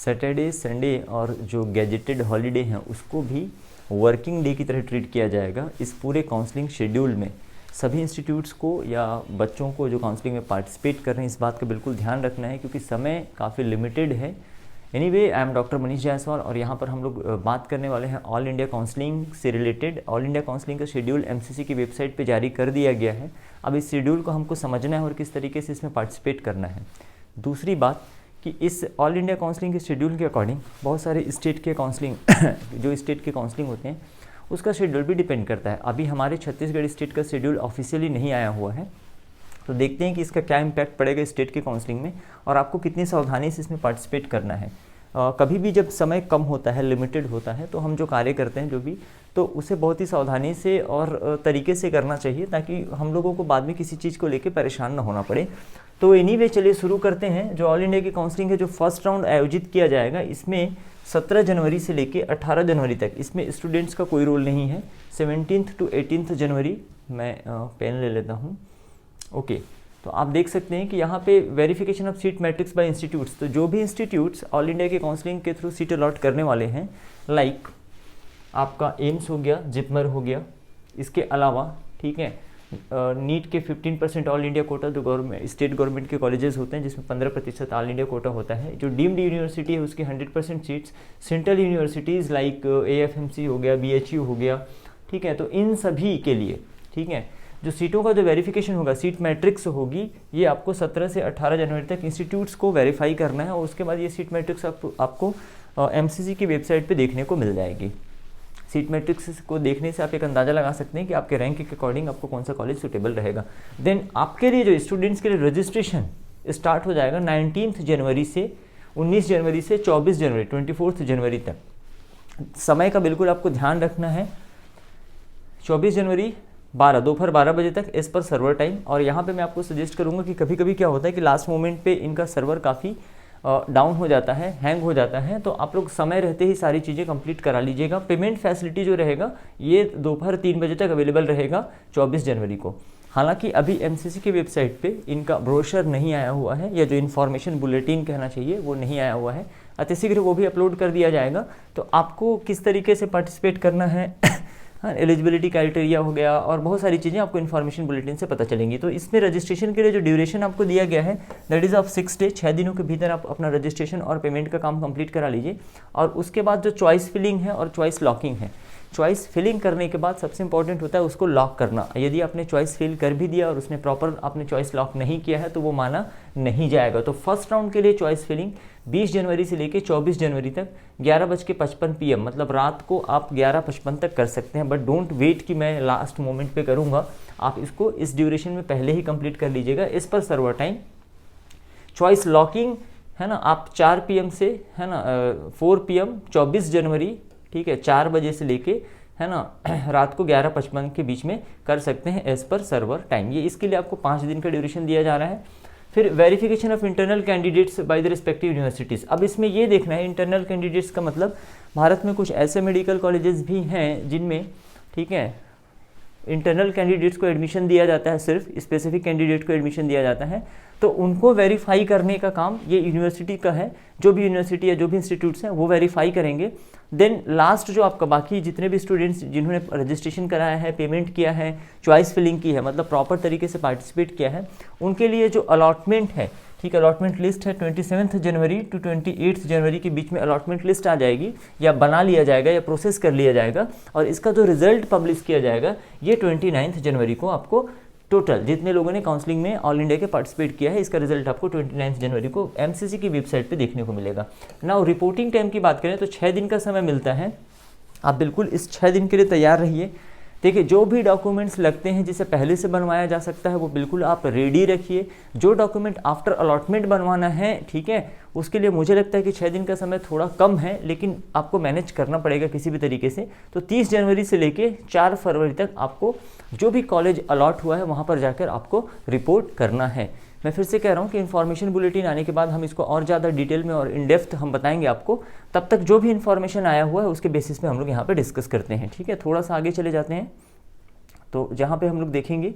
Saturday, Sunday और जो gazetted holiday हैं उसको भी वर्किंग डे की तरह ट्रीट किया जाएगा। इस पूरे काउंसलिंग शेड्यूल में सभी इंस्टीट्यूट्स को या बच्चों को जो काउंसलिंग में पार्टिसिपेट कर रहे हैं इस बात का बिल्कुल ध्यान रखना है, क्योंकि समय काफ़ी लिमिटेड है। Anyway, I am doctor Manish Jaiswal और यहाँ पर हम लोग बात करने वाले हैं ऑल इंडिया काउंसलिंग से रिलेटेड। ऑल इंडिया काउंसलिंग का शेड्यूल एमसीसी की वेबसाइट पे जारी कर दिया गया है। अब इस शेड्यूल को हमको समझना है और किस तरीके से इसमें पार्टिसिपेट करना है। दूसरी बात कि इस ऑल इंडिया काउंसलिंग के शेड्यूल के अकॉर्डिंग बहुत सारे स्टेट के काउंसलिंग जो स्टेट के काउंसलिंग होते हैं उसका शेड्यूल भी डिपेंड करता है। अभी हमारे छत्तीसगढ़ स्टेट का शेड्यूल ऑफिशियली नहीं आया हुआ है, तो देखते हैं कि इसका क्या इम्पैक्ट पड़ेगा स्टेट के काउंसलिंग में और आपको कितनी सावधानी से इसमें पार्टिसिपेट करना है। कभी भी जब समय कम होता है, लिमिटेड होता है, तो हम जो कार्य करते हैं जो भी, तो उसे बहुत ही सावधानी से और तरीके से करना चाहिए ताकि हम लोगों को बाद में किसी चीज़ को लेकर परेशान ना होना पड़े। तो एनीवे, चलिए शुरू करते हैं। जो ऑल इंडिया की काउंसलिंग है जो फर्स्ट राउंड आयोजित किया जाएगा, इसमें 17 जनवरी से लेके 18 जनवरी तक इसमें स्टूडेंट्स का कोई रोल नहीं है। 17 to 18 जनवरी, मैं पेन ले लेता हूँ। ओके, तो आप देख सकते हैं कि यहाँ पे verification of seat matrix bye institutes, तो जो भी इंस्टीट्यूट्स ऑल इंडिया के काउंसलिंग के थ्रू सीट अलॉट करने वाले हैं, लाइक आपका एम्स हो गया, जिपमर हो गया, इसके अलावा ठीक है नीट के 15% ऑल इंडिया कोटा जो गवर्नमेंट स्टेट गवर्नमेंट के कॉलेजेस होते हैं जिसमें 15% ऑल इंडिया कोटा होता है। जो डीम्ड यूनिवर्सिटी है उसकी 100% seats, central universities like AFMC हो गया, BHU हो गया, ठीक है। तो इन सभी के लिए ठीक है जो सीटों का जो वेरिफिकेशन होगा, सीट मैट्रिक्स होगी, ये आपको 17 से 18 जनवरी तक इंस्टीट्यूट्स को वेरीफाई करना है और उसके बाद ये सीट मैट्रिक्स आपको MCC की वेबसाइट पे देखने को मिल जाएगी। सीट मैट्रिक्स को देखने से आप एक अंदाज़ा लगा सकते हैं कि आपके रैंक के अकॉर्डिंग आपको कौन सा कॉलेज सूटेबल रहेगा। देन आपके लिए जो स्टूडेंट्स के लिए रजिस्ट्रेशन स्टार्ट हो जाएगा 19 जनवरी से 19 जनवरी से 24 जनवरी 24 जनवरी तक। समय का बिल्कुल आपको ध्यान रखना है। 24 जनवरी दोपहर 12 बजे तक एज पर सर्वर टाइम। और यहाँ पे मैं आपको सजेस्ट करूँगा कि कभी कभी क्या होता है कि लास्ट मोमेंट पे इनका सर्वर काफ़ी डाउन हो जाता है, हैंग हो जाता है, तो आप लोग समय रहते ही सारी चीज़ें कंप्लीट करा लीजिएगा। पेमेंट फैसिलिटी जो रहेगा ये दोपहर 3 बजे तक अवेलेबल रहेगा 24 जनवरी को। हालांकि अभी MCC की वेबसाइट पे इनका ब्रोशर नहीं आया हुआ है, या जो इन्फॉर्मेशन बुलेटिन कहना चाहिए वो नहीं आया हुआ है। अतिशीघ्र वो भी अपलोड कर दिया जाएगा। तो आपको किस तरीके से पार्टिसिपेट करना है एलिजिबिलिटी क्राइटेरिया हो गया और बहुत सारी चीज़ें आपको इन्फॉर्मेशन बुलेटिन से पता चलेंगी। तो इसमें रजिस्ट्रेशन के लिए जो ड्यूरेशन आपको दिया गया है दैट इज़ ऑफ 6 डे, 6 दिनों के भीतर आप अपना रजिस्ट्रेशन और पेमेंट का काम कंप्लीट करा लीजिए। और उसके बाद जो चॉइस फिलिंग है और चॉइस लॉकिंग है, चॉइस फिलिंग करने के बाद सबसे इंपॉर्टेंट होता है उसको लॉक करना। यदि आपने चॉइस फिल कर भी दिया और उसने प्रॉपर आपने चॉइस लॉक नहीं किया है तो वो माना नहीं जाएगा। तो फर्स्ट राउंड के लिए चॉइस फिलिंग 20 जनवरी से लेकर 24 जनवरी तक 11:55 PM, मतलब रात को आप 11:55 तक कर सकते हैं। बट डोंट वेट कि मैं लास्ट मोमेंट पे करूँगा, आप इसको इस ड्यूरेशन में पहले ही कंप्लीट कर लीजिएगा इस पर सर्वर टाइम। चॉइस लॉकिंग है ना, आप 4 PM से है ना 4 PM 24 जनवरी ठीक है 4 बजे से लेके है ना रात को 11:55 के बीच में कर सकते हैं एज पर सर्वर टाइम। ये इसके लिए आपको 5 दिन का ड्यूरेशन दिया जा रहा है। फिर verification of internal candidates by the respective universities. अब इसमें ये देखना है इंटरनल कैंडिडेट्स का मतलब भारत में कुछ ऐसे मेडिकल कॉलेजेस भी हैं जिनमें ठीक है इंटरनल कैंडिडेट्स को एडमिशन दिया जाता है, सिर्फ स्पेसिफिक कैंडिडेट को एडमिशन दिया जाता है। तो उनको वेरीफाई करने का काम ये यूनिवर्सिटी का है। जो भी यूनिवर्सिटी या जो भी इंस्टीट्यूट्स हैं वो वेरीफाई करेंगे। देन लास्ट जो आपका बाकी जितने भी स्टूडेंट्स जिन्होंने रजिस्ट्रेशन कराया है, पेमेंट किया है, चॉइस फिलिंग की है, मतलब प्रॉपर तरीके से पार्टिसिपेट किया है, उनके लिए जो अलॉटमेंट है ठीक है, अलॉटमेंट लिस्ट है 27 जनवरी टू 28 जनवरी के बीच में अलॉटमेंट लिस्ट आ जाएगी या बना लिया जाएगा या प्रोसेस कर लिया जाएगा। और इसका जो रिजल्ट पब्लिश किया जाएगा ये 29 जनवरी को आपको टोटल जितने लोगों ने काउंसलिंग में ऑल इंडिया के पार्टिसिपेट किया है इसका रिजल्ट आपको 29 जनवरी को MCC की वेबसाइट पे देखने को मिलेगा। नाउ रिपोर्टिंग टाइम की बात करें तो 6 दिन का समय मिलता है। आप बिल्कुल इस 6 दिन के लिए तैयार रहिए। देखिए, जो भी डॉक्यूमेंट्स लगते हैं जिसे पहले से बनवाया जा सकता है वो बिल्कुल आप रेडी रखिए। जो डॉक्यूमेंट आफ्टर अलॉटमेंट बनवाना है ठीक है, उसके लिए मुझे लगता है कि 6 दिन का समय थोड़ा कम है, लेकिन आपको मैनेज करना पड़ेगा किसी भी तरीके से। तो 30 जनवरी से लेके 4 फरवरी तक आपको जो भी कॉलेज अलॉट हुआ है वहाँ पर जाकर आपको रिपोर्ट करना है। मैं फिर से कह रहा हूँ कि इन्फॉर्मेशन बुलेटिन आने के बाद हम इसको और ज़्यादा डिटेल में और इन डेप्थ हम बताएंगे आपको। तब तक जो भी इन्फॉर्मेशन आया हुआ है उसके बेसिस पे हम लोग यहाँ पे डिस्कस करते हैं। ठीक है, थोड़ा सा आगे चले जाते हैं तो जहाँ पे हम लोग देखेंगे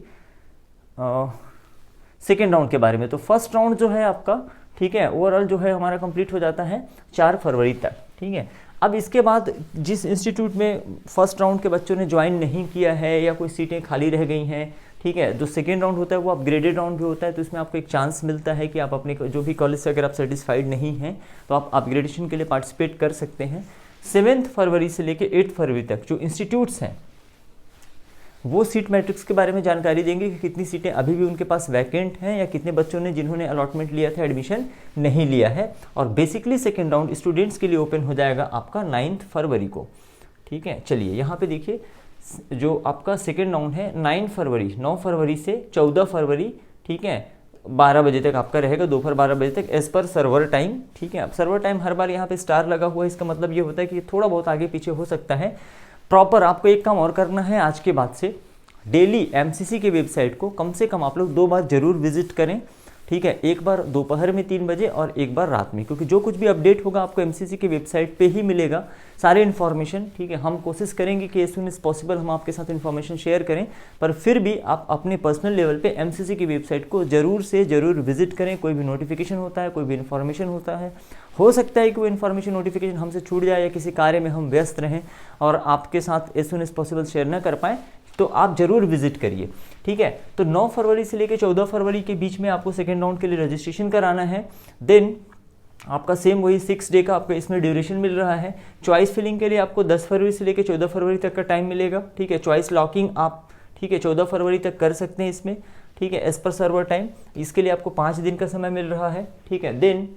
सेकेंड राउंड के बारे में। तो फर्स्ट राउंड जो है आपका ठीक है। ओवरऑल जो है हमारा कंप्लीट हो जाता है 4 फरवरी तक, ठीक है। अब इसके बाद जिस इंस्टीट्यूट में फर्स्ट राउंड के बच्चों ने ज्वाइन नहीं किया है या कोई सीटें खाली रह गई हैं, ठीक है, जो सेकेंड राउंड होता है वो अपग्रेडेड राउंड भी होता है, तो इसमें आपको एक चांस मिलता है कि आप अपने जो भी कॉलेज से अगर आप सेटिस्फाइड नहीं हैं तो आप अपग्रेडेशन के लिए पार्टिसिपेट कर सकते हैं। 7 फरवरी से लेकर 8 फरवरी तक जो इंस्टीट्यूट्स हैं वो सीट मैट्रिक्स के बारे में जानकारी देंगे कि कितनी सीटें अभी भी उनके पास वैकेंट हैं या कितने बच्चों ने जिन्होंने अलॉटमेंट लिया था एडमिशन नहीं लिया है। और बेसिकली सेकेंड राउंड स्टूडेंट्स के लिए ओपन हो जाएगा आपका 9 फरवरी को, ठीक है। चलिए यहाँ पे देखिए जो आपका सेकेंड राउंड है 9 फरवरी से 14 फरवरी, ठीक है, 12 बजे तक आपका रहेगा, दोपहर 12 बजे तक एज पर सर्वर टाइम, ठीक है। अब सर्वर टाइम हर बार यहाँ पे स्टार लगा हुआ है, इसका मतलब ये होता है कि थोड़ा बहुत आगे पीछे हो सकता है। प्रॉपर आपको एक काम और करना है, आज के बाद से डेली एमसीसी के वेबसाइट को कम से कम आप लोग 2 बार जरूर विजिट करें, ठीक है। एक बार दोपहर में 3 बजे और एक बार रात में, क्योंकि जो कुछ भी अपडेट होगा आपको एमसीसी के वेबसाइट पे ही मिलेगा सारे इन्फॉर्मेशन, ठीक है। हम कोशिश करेंगे कि एज सून एज पॉसिबल हम आपके साथ इन्फॉर्मेशन शेयर करें, पर फिर भी आप अपने पर्सनल लेवल पे एमसीसी की वेबसाइट को जरूर से जरूर विजिट करें। कोई भी नोटिफिकेशन होता है, कोई भी इन्फॉर्मेशन होता है, हो सकता है कि वो इन्फॉर्मेशन नोटिफिकेशन हमसे छूट जाए या किसी कार्य में हम व्यस्त रहें और आपके साथ as soon as possible share न कर पाएँ, तो आप जरूर विजिट करिए, ठीक है। तो 9 फरवरी से लेकर 14 फरवरी के बीच में आपको सेकेंड राउंड के लिए रजिस्ट्रेशन कराना है। देन आपका सेम वही 6 डे का आपको इसमें ड्यूरेशन मिल रहा है। चॉइस फिलिंग के लिए आपको 10 फरवरी से लेकर 14 फरवरी तक का टाइम मिलेगा, ठीक है। चॉइस लॉकिंग आप, ठीक है, 14 फरवरी तक कर सकते हैं इसमें, ठीक है, एज पर सर्वर टाइम। इसके लिए आपको 5 दिन का समय मिल रहा है, ठीक है। देन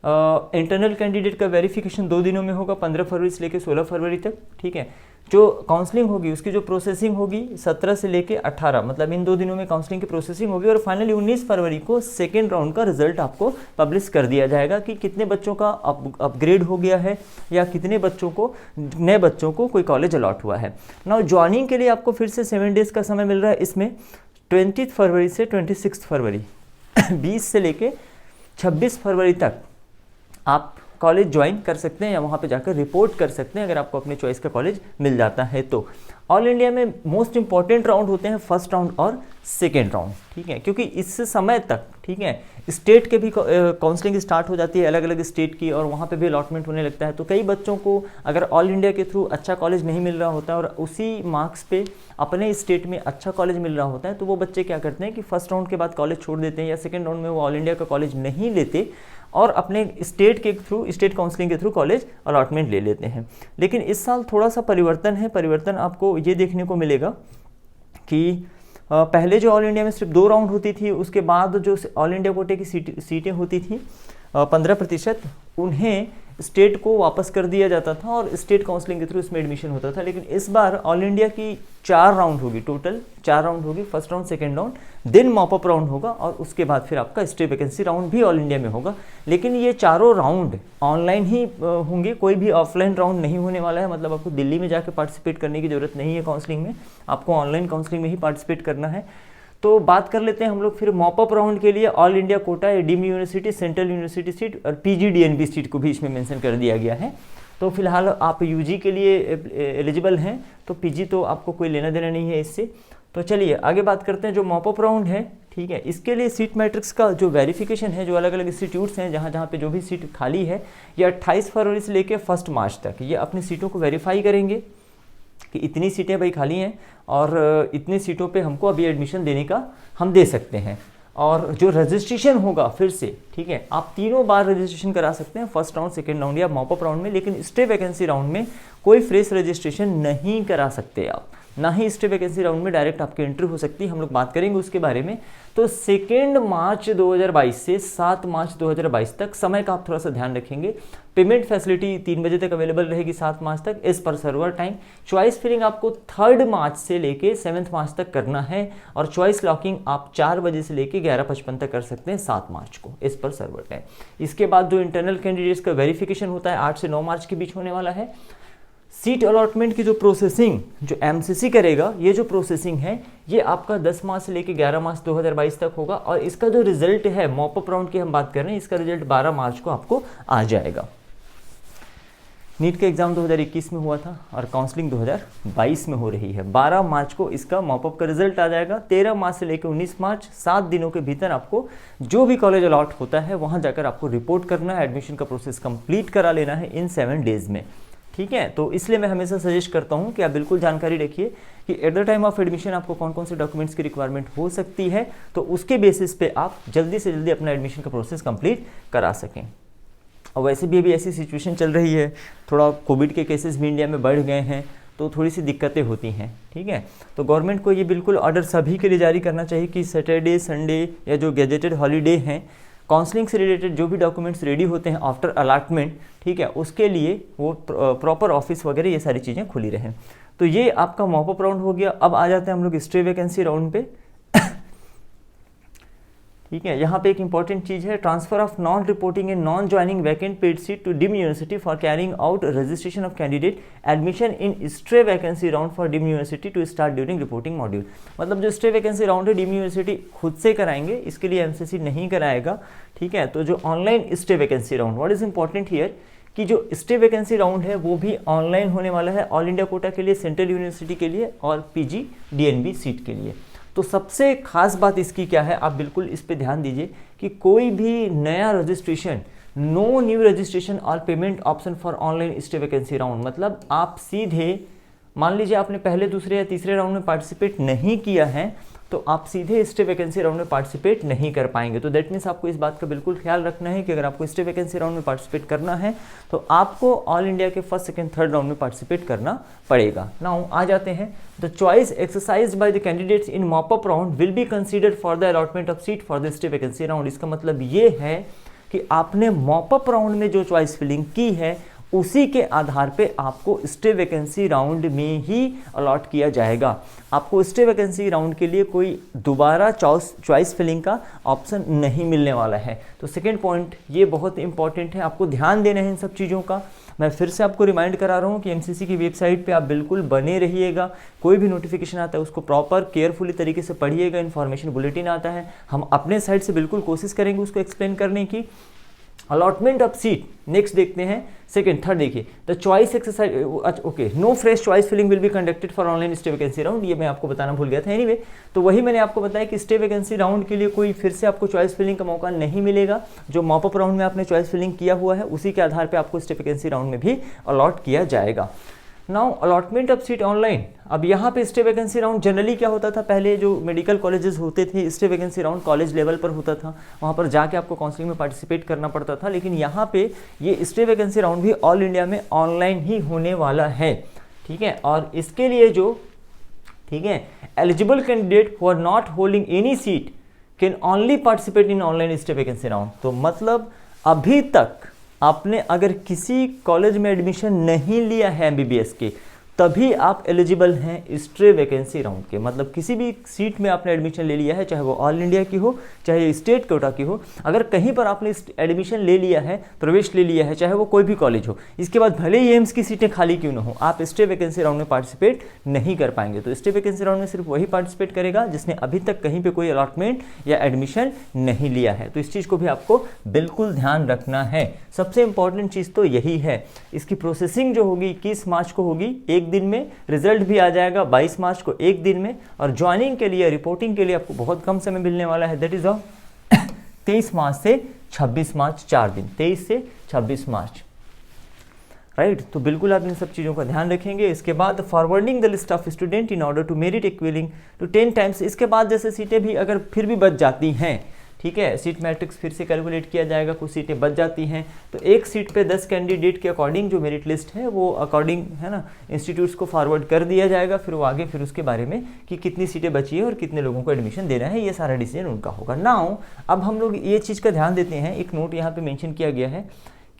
इंटरनल कैंडिडेट का वेरिफिकेशन 2 दिनों में होगा, 15 फरवरी से लेकर 16 फरवरी तक, ठीक है। जो काउंसलिंग होगी उसकी जो प्रोसेसिंग होगी 17 से लेके 18, मतलब इन 2 दिनों में काउंसलिंग की प्रोसेसिंग होगी। और फाइनली 19 फरवरी को सेकेंड राउंड का रिजल्ट आपको पब्लिश कर दिया जाएगा कि कितने बच्चों का अपग्रेड हो गया है या कितने बच्चों को, नए बच्चों को कोई कॉलेज अलॉट हुआ है। नाउ ज्वाइनिंग के लिए आपको फिर से 7 डेज का समय मिल रहा है इसमें, 20 फरवरी से 26 फरवरी 20 से लेके 26 फरवरी तक आप कॉलेज ज्वाइन कर सकते हैं या वहाँ पे जाकर रिपोर्ट कर सकते हैं अगर आपको अपने चॉइस का कॉलेज मिल जाता है तो। ऑल इंडिया में मोस्ट इंपॉर्टेंट राउंड होते हैं फर्स्ट राउंड और सेकेंड राउंड, ठीक है, क्योंकि इस समय तक, ठीक है, स्टेट के भी काउंसलिंग स्टार्ट हो जाती है अलग अलग स्टेट की और वहाँ पे भी अलॉटमेंट होने लगता है। तो कई बच्चों को अगर ऑल इंडिया के थ्रू अच्छा कॉलेज नहीं मिल रहा होता और उसी मार्क्स पे अपने स्टेट में अच्छा कॉलेज मिल रहा होता है तो वो बच्चे क्या करते हैं कि फर्स्ट राउंड के बाद कॉलेज छोड़ देते हैं या सेकेंड राउंड में वो ऑल इंडिया का कॉलेज नहीं लेते और अपने स्टेट के थ्रू, स्टेट काउंसलिंग के थ्रू कॉलेज अलॉटमेंट ले लेते हैं। लेकिन इस साल थोड़ा सा परिवर्तन है। परिवर्तन आपको ये देखने को मिलेगा कि पहले जो ऑल इंडिया में सिर्फ 2 राउंड होती थी, उसके बाद जो ऑल इंडिया कोटे की सीटें होती थी 15%, उन्हें स्टेट को वापस कर दिया जाता था और स्टेट काउंसलिंग के थ्रू इसमें एडमिशन होता था। लेकिन इस बार ऑल इंडिया की 4 राउंड होगी, टोटल 4 राउंड होगी, first round, second round, then mop up round होगा और उसके बाद फिर आपका स्टेट वैकेंसी राउंड भी ऑल इंडिया में होगा। लेकिन ये चारों राउंड ऑनलाइन ही होंगे, कोई भी ऑफलाइन राउंड नहीं होने वाला है। मतलब आपको दिल्ली में जाकर पार्टिसिपेट करने की जरूरत नहीं है काउंसलिंग में, आपको ऑनलाइन काउंसलिंग में ही पार्टिसिपेट करना है। तो बात कर लेते हैं हम लोग फिर मॉपअप राउंड के लिए। All India quota, deemed university, central university seat और पीजीडीएनबी सीट को भी इसमें मेंशन कर दिया गया है। तो फिलहाल आप यूजी के लिए एलिजिबल हैं, तो पीजी तो आपको कोई लेना देना नहीं है इससे। तो चलिए आगे बात करते हैं जो मॉपअप राउंड है, ठीक है, इसके लिए सीट मैट्रिक्स का जो वेरिफिकेशन है, जो अलग अलग इंस्टीट्यूट्स हैं जहाँ पे जो भी सीट खाली है, ये 28 फरवरी से लेकर 1 मार्च तक ये अपनी सीटों को वेरीफाई करेंगे कि इतनी सीटें भाई खाली हैं और इतनी सीटों पे हमको अभी एडमिशन देने का हम दे सकते हैं। और जो रजिस्ट्रेशन होगा फिर से, ठीक है, आप 3 बार रजिस्ट्रेशन करा सकते हैं, फर्स्ट राउंड, सेकेंड राउंड या मॉपअप राउंड में। लेकिन स्टे वैकेंसी राउंड में कोई फ्रेश रजिस्ट्रेशन नहीं करा सकते आप, ना ही स्टे वैकेंसी राउंड में डायरेक्ट आपकी एंट्री हो सकती है। हम लोग बात करेंगे उसके बारे में। तो 2 मार्च 2022 से 7 मार्च 2022 तक समय का आप थोड़ा सा ध्यान रखेंगे। पेमेंट फैसिलिटी 3 बजे तक अवेलेबल रहेगी 7 मार्च तक as per server time. Choice filling आपको 3 मार्च से लेके 7 मार्च तक करना है और चॉइस लॉकिंग आप 4 बजे से लेके 11:55 तक कर सकते हैं 7 मार्च को एज पर सर्वर टाइम। इसके बाद जो इंटरनल कैंडिडेट्स का वेरिफिकेशन होता है 8 से 9 मार्च के बीच होने वाला है। सीट अलॉटमेंट की जो प्रोसेसिंग जो एमसीसी करेगा, ये जो प्रोसेसिंग है ये आपका 10 मार्च से लेकर 11 मार्च 2022 तक होगा और इसका जो रिजल्ट है मॉपअप राउंड की हम बात कर रहे हैं, इसका रिजल्ट 12 मार्च को आपको आ जाएगा। नीट का एग्ज़ाम 2021 में हुआ था और काउंसलिंग 2022 में हो रही है। 12 मार्च को इसका मॉपअप का रिजल्ट आ जाएगा। 13 मार्च से लेकर 19 मार्च 7 दिनों के भीतर आपको जो भी कॉलेज अलॉट होता है वहाँ जाकर आपको रिपोर्ट करना है, एडमिशन का प्रोसेस कंप्लीट करा लेना है इन 7 डेज़ में। ठीक है, तो इसलिए मैं हमेशा सजेस्ट करता हूँ कि आप बिल्कुल जानकारी रखिए कि at the time of admission आपको कौन कौन से डॉक्यूमेंट्स की रिक्वायरमेंट हो सकती है, तो उसके बेसिस पे आप जल्दी से जल्दी अपना एडमिशन का प्रोसेस कंप्लीट करा सकें। और वैसे भी अभी ऐसी सिचुएशन चल रही है, थोड़ा कोविड के केसेस भी इंडिया में बढ़ गए हैं, तो थोड़ी सी दिक्कतें होती हैं। ठीक है, तो गवर्नमेंट को ये बिल्कुल ऑर्डर सभी के लिए जारी करना चाहिए कि सैटरडे संडे या जो गैजेटेड हॉलीडे हैं, काउंसलिंग से रिलेटेड जो भी डॉक्यूमेंट्स रेडी होते हैं आफ्टर अलॉटमेंट, ठीक है, उसके लिए वो प्रॉपर ऑफिस वगैरह ये सारी चीज़ें खुली रहें। तो ये आपका मॉपअप राउंड हो गया। अब आ जाते हैं हम लोग स्टे वैकेंसी राउंड पे। ठीक है, यहाँ पे एक इंपॉर्टेंट चीज़ है, transfer of non reporting and non joining vacant paid seat to deemed university for carrying out registration of candidate admission in stay vacancy round for deemed university to start during reporting module. मतलब जो stay vacancy round है deemed university खुद से कराएंगे, इसके लिए MCC नहीं कराएगा। ठीक है, तो जो online stay vacancy round, what is important here कि जो स्टे वैकेंसी राउंड है वो भी ऑनलाइन होने वाला है ऑल इंडिया कोटा के लिए, सेंट्रल यूनिवर्सिटी के लिए और पीजी डीएनबी सीट के लिए। तो सबसे खास बात इसकी क्या है, आप बिल्कुल इस पे ध्यान दीजिए कि कोई भी नया रजिस्ट्रेशन, नो न्यू रजिस्ट्रेशन और payment option for online stay vacancy round. मतलब आप सीधे मान लीजिए आपने पहले, दूसरे या तीसरे राउंड में पार्टिसिपेट नहीं किया है, तो आप सीधे स्टे वैकेंसी राउंड में पार्टिसिपेट नहीं कर पाएंगे। तो दैट मीन्स आपको इस बात का बिल्कुल ख्याल रखना है कि अगर आपको स्टे वैकेंसी राउंड में पार्टिसिपेट करना है तो आपको ऑल इंडिया के फर्स्ट, सेकंड, थर्ड राउंड में पार्टिसिपेट करना पड़ेगा। नाउ आ जाते हैं, the choice exercise by the candidates in mop up round will be considered for the allotment of seat for the stay vacancy round. इसका मतलब ये है कि आपने मॉपअप राउंड में जो चॉइस फिलिंग की है उसी के आधार पे आपको स्टे वैकेंसी राउंड में ही अलॉट किया जाएगा। आपको स्टे वैकेंसी राउंड के लिए कोई दोबारा चॉइस फिलिंग का ऑप्शन नहीं मिलने वाला है। तो सेकंड पॉइंट ये बहुत इंपॉर्टेंट है, आपको ध्यान देना है इन सब चीज़ों का। मैं फिर से आपको रिमाइंड करा रहा हूँ कि एमसीसी की वेबसाइट पे आप बिल्कुल बने रहिएगा। कोई भी नोटिफिकेशन आता है उसको प्रॉपर केयरफुली तरीके से पढ़िएगा। इन्फॉर्मेशन बुलेटिन आता है, हम अपने साइड से बिल्कुल कोशिश करेंगे उसको एक्सप्लेन करने की। अलॉटमेंट ऑफ सीट नेक्स्ट देखते हैं, सेकंड, थर्ड देखिए, the choice exercise, okay, no fresh choice filling will be conducted for online stay vacancy round. ये मैं आपको बताना भूल गया था। एनीवे, तो वही मैंने आपको बताया कि स्टे वैकेंसी राउंड के लिए कोई फिर से आपको चॉइस फिलिंग का मौका नहीं मिलेगा। जो मॉपअप राउंड में आपने चॉइस फिलिंग किया हुआ है उसी के आधार पर आपको स्टे वैकेंसी राउंड में भी अलॉट किया जाएगा। Now allotment of seat online. अब यहाँ पे स्टे वैकेंसी राउंड जनरली क्या होता था, पहले जो मेडिकल कॉलेजेस होते थे stay vacancy round college level पर होता था, वहाँ पर जाके आपको काउंसलिंग में पार्टिसिपेट करना पड़ता था। लेकिन यहाँ पे ये स्टे वैकेंसी राउंड भी ऑल इंडिया में ऑनलाइन ही होने वाला है। ठीक है, और इसके लिए जो, ठीक है, eligible candidate who are not holding any seat can only participate in online stay vacancy round. तो मतलब अभी तक आपने अगर किसी कॉलेज में एडमिशन नहीं लिया है एमबीबीएस के, तभी आप एलिजिबल हैं स्टे वैकेंसी राउंड के। मतलब किसी भी सीट में आपने एडमिशन ले लिया है, चाहे वो ऑल इंडिया की हो चाहे स्टेट कोटा की हो, अगर कहीं पर आपने एडमिशन ले लिया है, प्रवेश ले लिया है, चाहे वो कोई भी कॉलेज हो, इसके बाद भले ही एम्स की सीटें खाली क्यों ना हो, आप स्टे वैकेंसी राउंड में पार्टिसिपेट नहीं कर पाएंगे। तो स्टे वैकेंसी राउंड में सिर्फ वही पार्टिसिपेट करेगा जिसने अभी तक कहीं पर कोई अलॉटमेंट या एडमिशन नहीं लिया है। तो इस चीज़ को भी आपको बिल्कुल ध्यान रखना है। सबसे इंपॉर्टेंट चीज़ तो यही है। इसकी प्रोसेसिंग जो होगी 21 मार्च को होगी, एक दिन में, रिजल्ट भी आ जाएगा 22 मार्च को एक दिन में, और ज्वाइनिंग के लिए, रिपोर्टिंग के लिए आपको बहुत कम समय मिलने वाला है, दैट इज 23 मार्च से 26 मार्च, 4 दिन, 23 से 26 मार्च, राइट। तो बिल्कुल आप इन सब चीज़ों का ध्यान रखेंगे। इसके बाद forwarding the list of student in order to merit equaling to 10 times. इसके बाद जैसे सीटें भी अगर फिर भी बच जाती हैं, ठीक है, सीट मैट्रिक्स फिर से कैलकुलेट किया जाएगा, कुछ सीटें बच जाती हैं, तो एक सीट पे 10 कैंडिडेट के अकॉर्डिंग जो मेरिट लिस्ट है वो अकॉर्डिंग, है ना, इंस्टीट्यूट्स को फॉरवर्ड कर दिया जाएगा। फिर वो आगे फिर उसके बारे में कि कितनी सीटें बची है और कितने लोगों को एडमिशन देना है, ये सारा डिसीजन उनका होगा। नाउ अब हम लोग ये चीज़ का ध्यान देते हैं, एक नोट यहाँ पे मेंशन किया गया है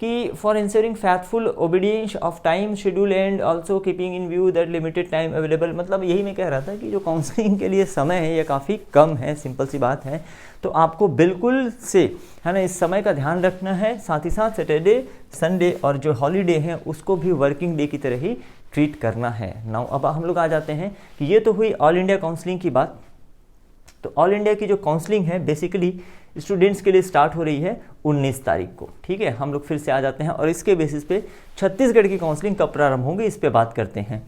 कि for ensuring faithful obedience of time schedule and also keeping in view that limited time available. मतलब यही मैं कह रहा था कि जो काउंसलिंग के लिए समय है ये काफ़ी कम है, सिंपल सी बात है। तो आपको बिल्कुल से, है ना, इस समय का ध्यान रखना है। साथ ही साथ सैटरडे, संडे और जो हॉलीडे हैं उसको भी वर्किंग डे की तरह ही ट्रीट करना है। नाउ अब हम लोग आ जाते हैं कि ये तो हुई ऑल इंडिया काउंसलिंग की बात। तो ऑल इंडिया की जो काउंसलिंग है बेसिकली स्टूडेंट्स के लिए स्टार्ट हो रही है 19 तारीख को। ठीक है, हम लोग फिर से आ जाते हैं और इसके बेसिस पे छत्तीसगढ़ की काउंसलिंग कब प्रारंभ होंगी इस पे बात करते हैं।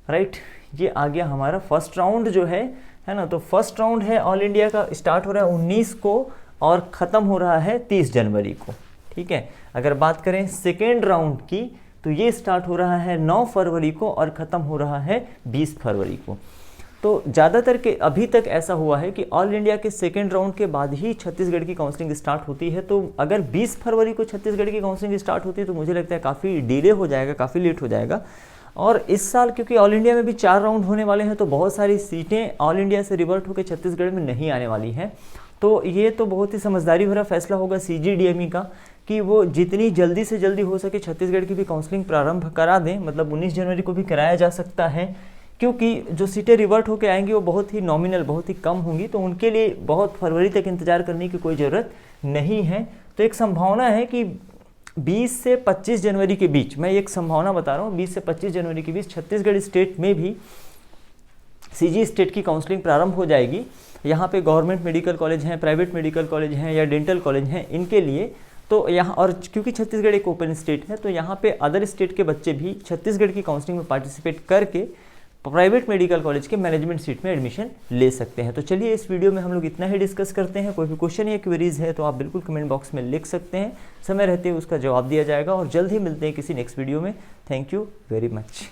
राइट, ये आ गया हमारा फर्स्ट राउंड जो है ना। तो फर्स्ट राउंड है ऑल इंडिया का, स्टार्ट हो रहा है 19 को और ख़त्म हो रहा है 30 जनवरी को। ठीक है, अगर बात करें सेकेंड राउंड की तो ये स्टार्ट हो रहा है 9 फरवरी को और ख़त्म हो रहा है 20 फरवरी को। तो ज़्यादातर के अभी तक ऐसा हुआ है कि ऑल इंडिया के सेकेंड राउंड के बाद ही छत्तीसगढ़ की काउंसलिंग स्टार्ट होती है। तो अगर 20 फरवरी को छत्तीसगढ़ की काउंसलिंग स्टार्ट होती है तो मुझे लगता है काफ़ी डिले हो जाएगा, काफ़ी लेट हो जाएगा। और इस साल क्योंकि ऑल इंडिया में भी 4 राउंड होने वाले हैं तो बहुत सारी सीटें ऑल इंडिया से रिवर्ट होकर छत्तीसगढ़ में नहीं आने वाली हैं। तो ये तो बहुत ही समझदारी भरा फैसला होगा CGDME का कि वो जितनी जल्दी से जल्दी हो सके छत्तीसगढ़ की भी काउंसलिंग प्रारंभ करा दें। मतलब 19 जनवरी को भी कराया जा सकता है, क्योंकि जो सीटें रिवर्ट होकर आएंगी वो बहुत ही नॉमिनल, बहुत ही कम होंगी। तो उनके लिए बहुत फरवरी तक इंतजार करने की कोई ज़रूरत नहीं है। तो एक संभावना है कि 20 से 25 जनवरी के बीच, मैं एक संभावना बता रहा हूँ, 20 से 25 जनवरी के बीच छत्तीसगढ़ स्टेट में भी CG स्टेट की काउंसलिंग प्रारंभ हो जाएगी। यहाँ पे गवर्नमेंट मेडिकल कॉलेज हैं, प्राइवेट मेडिकल कॉलेज हैं या डेंटल कॉलेज हैं, इनके लिए तो यहाँ, और क्योंकि छत्तीसगढ़ एक ओपन स्टेट है तो यहाँ पे अदर स्टेट के बच्चे भी छत्तीसगढ़ की काउंसलिंग में पार्टिसिपेट करके प्राइवेट मेडिकल कॉलेज के मैनेजमेंट सीट में एडमिशन ले सकते हैं। तो चलिए इस वीडियो में हम लोग इतना ही डिस्कस करते हैं। कोई भी क्वेश्चन या क्वेरीज है तो आप बिल्कुल कमेंट बॉक्स में लिख सकते हैं, समय रहते हुए उसका जवाब दिया जाएगा और जल्द ही मिलते हैं किसी नेक्स्ट वीडियो में। Thank you very much.